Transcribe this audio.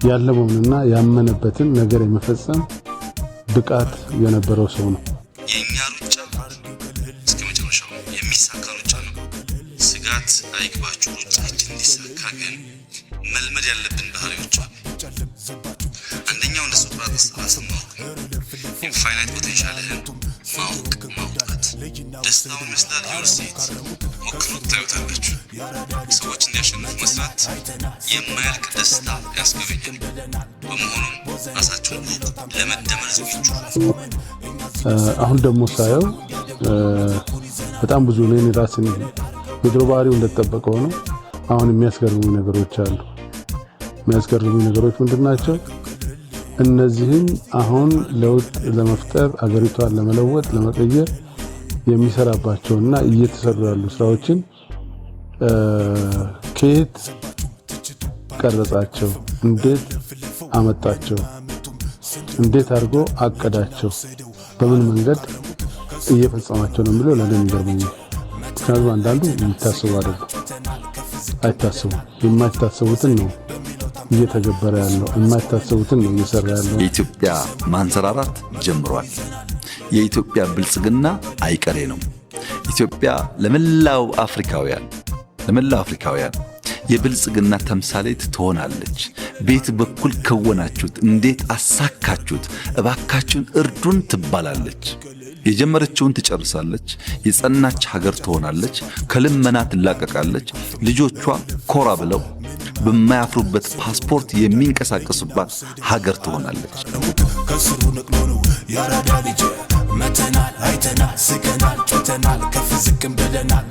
ያለመውንና ያመነበትን ነገር የመፈጸም ብቃት የነበረው ሰው ነው። የኛ ሩጫ እስከ መጨረሻው የሚሳካ ሩጫ ነው። ስጋት አይግባችሁ። ሩጫችን እንዲሳካ ግን መልመድ ያለብን ባህሪዎች አሉ። አንደኛው እንደ ሶቅራጥስ ራስን ማወቅ፣ ኢንፋይናይት ፖቴንሻልህን ማውጣት። ደስታውን ይመስላል ዩርሴት ሞክሩት፣ ታዩታላችሁ። ሰዎች እንዲያሸንፉ መስራት የማያልቅ ደስታ ያስገኛል። በመሆኑም ራሳችሁን ለመደመር ዝግጁ። አሁን ደግሞ ሳየው በጣም ብዙ ነው ራስን የድሮ ባህሪው እንደተጠበቀው ነው። አሁን የሚያስገርሙ ነገሮች አሉ። የሚያስገርሙ ነገሮች ምንድናቸው? እነዚህም አሁን ለውጥ ለመፍጠር አገሪቷን ለመለወጥ ለመቀየር የሚሰራባቸውና እየተሰሩ ያሉ ስራዎችን ከየት ቀረጻቸው፣ እንዴት አመጣቸው፣ እንዴት አድርጎ አቀዳቸው፣ በምን መንገድ እየፈጸማቸው ነው የሚለው ለኔ ይገርመኛል። ምክንያቱም አንዳንዱ የሚታሰቡ አይደለም፣ አይታሰቡም። የማይታሰቡትን ነው እየተገበረ ያለው፣ የማይታሰቡትን ነው እየሰራ ያለው። የኢትዮጵያ ማንሰራራት ጀምሯል። የኢትዮጵያ ብልጽግና አይቀሬ ነው። ኢትዮጵያ ለመላው አፍሪካውያን የብልጽግና ተምሳሌት ትሆናለች። ቤት በኩል ከወናችሁት፣ እንዴት አሳካችሁት፣ እባካችሁን እርዱን ትባላለች። የጀመረችውን ትጨርሳለች። የጸናች ሀገር ትሆናለች። ከልመና ትላቀቃለች። ልጆቿ ኮራ ብለው በማያፍሩበት ፓስፖርት የሚንቀሳቀሱባት ሀገር ትሆናለች። ከስሩ ነቅሎ ያራዳ ልጅ መተናል፣ አይተናል፣ ስቀናል፣ ጮተናል፣ ከፍ ዝቅም ብለናል።